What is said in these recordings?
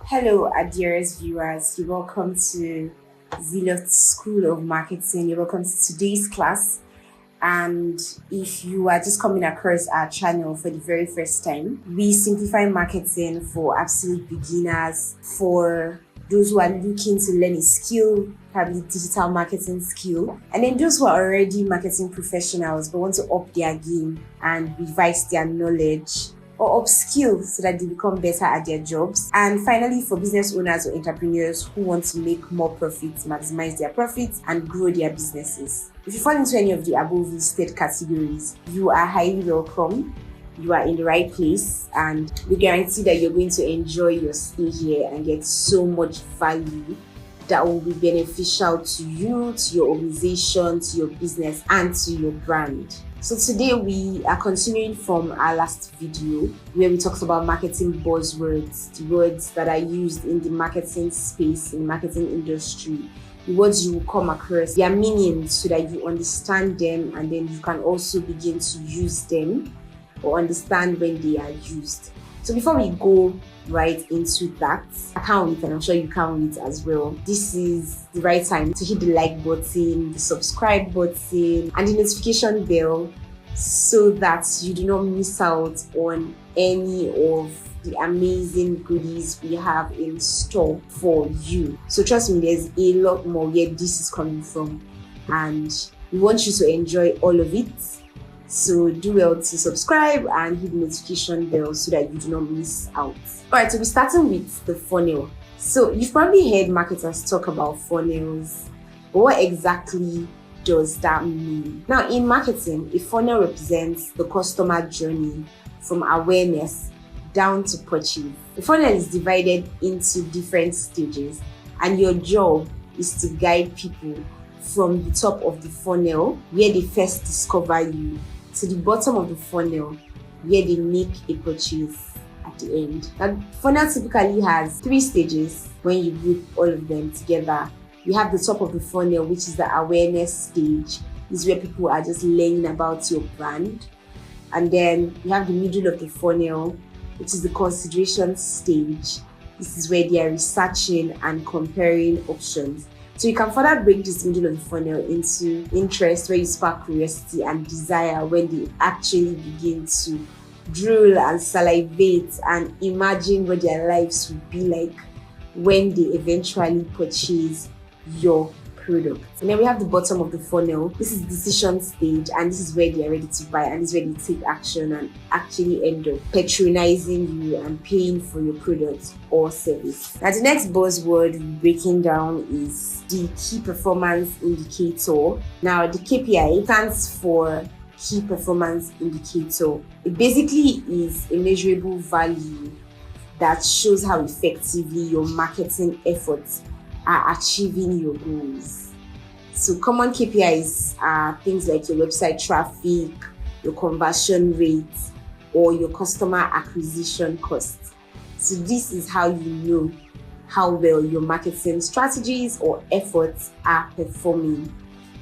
Hello, dearest viewers. You're welcome to Zealot School of Marketing. You're welcome to today's class. And if you are just coming across our channel for the very first time, we simplify marketing for absolute beginners, for those who are looking to learn a skill, probably digital marketing skill, and then those who are already marketing professionals but want to up their game and revise their knowledge or upskill so that they become better at their jobs. And finally, for business owners or entrepreneurs who want to make more profits, maximize their profits, and grow their businesses. If you fall into any of the above listed categories, you are highly welcome. You are in the right place, and we guarantee that you're going to enjoy your stay here and get so much value that will be beneficial to you, to your organization, to your business, and to your brand. So today we are continuing from our last video where we talked about marketing buzzwords, the words that are used in the marketing space, in the marketing industry, the words you will come across, their meanings so that you understand them and then you can also begin to use them or understand when they are used. So before we go right into that, I can't wait, and I'm sure you can't wait as well. This is the right time to hit the like button, the subscribe button, and the notification bell so that you do not miss out on any of the amazing goodies we have in store for you. So trust me, there's a lot more where this is coming from, and we want you to enjoy all of it. So do well to subscribe and hit the notification bell so that you do not miss out. Alright, so we're starting with the funnel. So you've probably heard marketers talk about funnels, but what exactly does that mean? Now, in marketing, a funnel represents the customer journey from awareness down to purchase. The funnel is divided into different stages, and your job is to guide people from the top of the funnel, where they first discover you, to the bottom of the funnel, where they make a purchase at the end. Now, funnel typically has 3 stages when you group all of them together. You have the top of the funnel, which is the awareness stage. This is where people are just learning about your brand. And then you have the middle of the funnel, which is the consideration stage. This is where they are researching and comparing options. So you can further break this middle of the funnel into interest, where you spark curiosity, and desire, when they actually begin to drool and salivate and imagine what their lives would be like when they eventually purchase your product. And then we have the bottom of the funnel. This is the decision stage, and this is where they are ready to buy, and this is where they take action and actually end up patronizing you and paying for your product or service. Now, the next buzzword we're breaking down is the key performance indicator. Now, the KPI stands for key performance indicator. It basically is a measurable value that shows how effectively your marketing efforts are achieving your goals. So common KPIs are things like your website traffic, your conversion rate, or your customer acquisition cost. So this is how you know how well your marketing strategies or efforts are performing.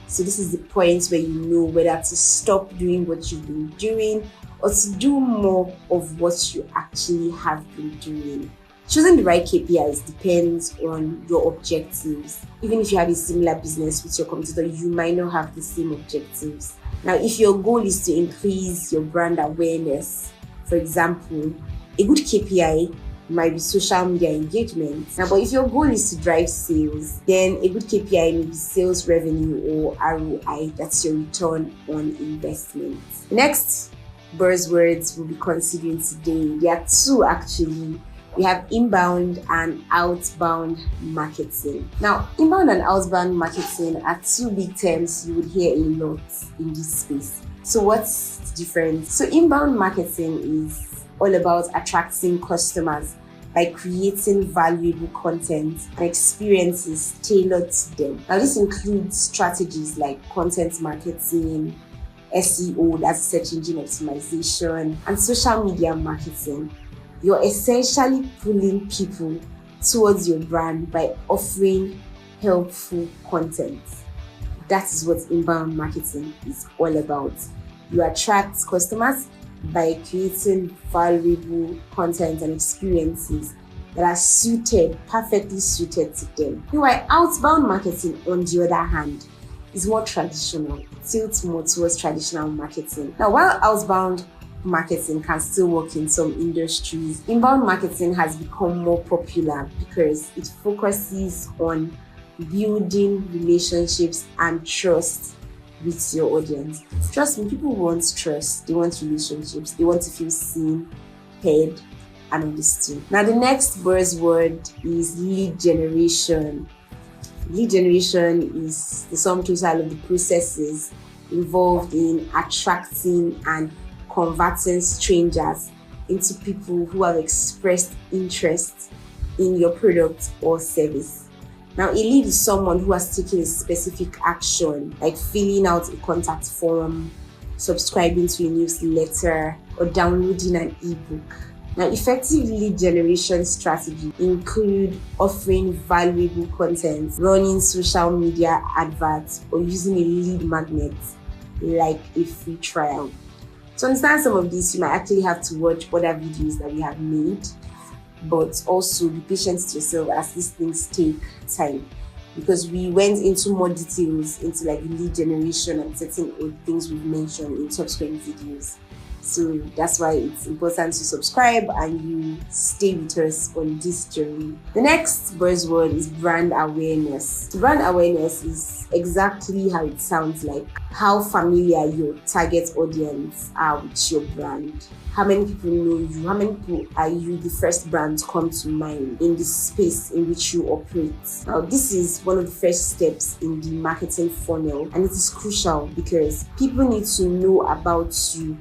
So this is the point where you know whether to stop doing what you've been doing or to do more of what you actually have been doing. Choosing the right KPIs depends on your objectives. Even if you have a similar business with your competitor, you might not have the same objectives. Now, if your goal is to increase your brand awareness, for example, a good KPI might be social media engagement. Now, but if your goal is to drive sales, then a good KPI may be sales revenue or ROI. That's your return on investment. Next buzzwords we'll be considering today. There are 2 actually. We have inbound and outbound marketing. Now, inbound and outbound marketing are 2 big terms you would hear a lot in this space. So what's the difference? So inbound marketing is all about attracting customers by creating valuable content and experiences tailored to them. Now, this includes strategies like content marketing, SEO, that's search engine optimization, and social media marketing. You're essentially pulling people towards your brand by offering helpful content. That is what inbound marketing is all about. You attract customers by creating valuable content and experiences that are suited, perfectly suited to them. Meanwhile, outbound marketing, on the other hand, is more traditional. It tilts more towards traditional marketing. Now, while outbound marketing can still work in some industries, inbound marketing has become more popular because it focuses on building relationships and trust with your audience. Trust me, people want trust, they want relationships, they want to feel seen, heard, and understood. Now, the next buzzword is lead generation. Lead generation is the sum total of the processes involved in attracting and converting strangers into people who have expressed interest in your product or service. Now, a lead is someone who has taken a specific action, like filling out a contact form, subscribing to a newsletter, or downloading an ebook. Now, effective lead generation strategies include offering valuable content, running social media adverts, or using a lead magnet like a free trial. To understand some of this, you might actually have to watch other videos that we have made, but also be patient with yourself as these things take time, because we went into more details into like lead generation and certain old things we've mentioned in subsequent videos. So that's why it's important to subscribe and you stay with us on this journey. The next buzzword is brand awareness. Brand awareness is exactly how it sounds like, how familiar your target audience are with your brand. How many people know you? How many people are you the first brand to come to mind in the space in which you operate? Now, this is one of the first steps in the marketing funnel, and it is crucial because people need to know about you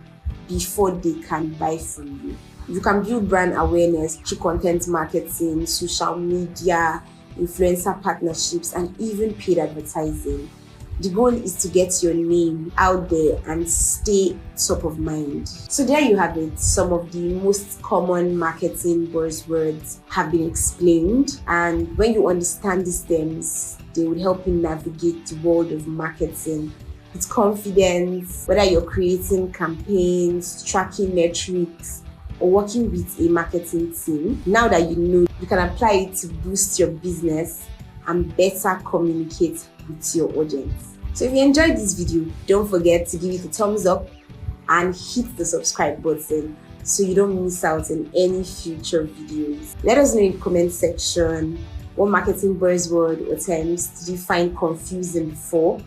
before they can buy from you. You can build brand awareness through content marketing, social media, influencer partnerships, and even paid advertising. The goal is to get your name out there and stay top of mind. So there you have it. Some of the most common marketing buzzwords have been explained, and when you understand these terms, they will help you navigate the world of marketing with confidence, whether you're creating campaigns, tracking metrics, or working with a marketing team. Now that you know, you can apply it to boost your business and better communicate with your audience. So if you enjoyed this video, don't forget to give it a thumbs up and hit the subscribe button so you don't miss out on any future videos. Let us know in the comment section what marketing buzzword or terms did you find confusing before.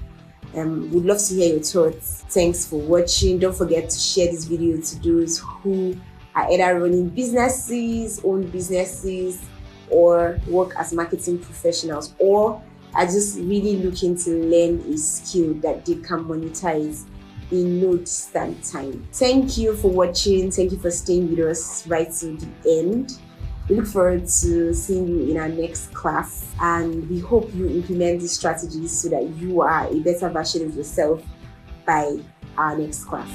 We'd love to hear your thoughts. Thanks for watching. Don't forget to share this video to those who are either running businesses, own businesses, or work as marketing professionals, or are just really looking to learn a skill that they can monetize in no distant time. Thank you for watching. Thank you for staying with us right to the end. We look forward to seeing you in our next class, and we hope you implement these strategies so that you are a better version of yourself by our next class.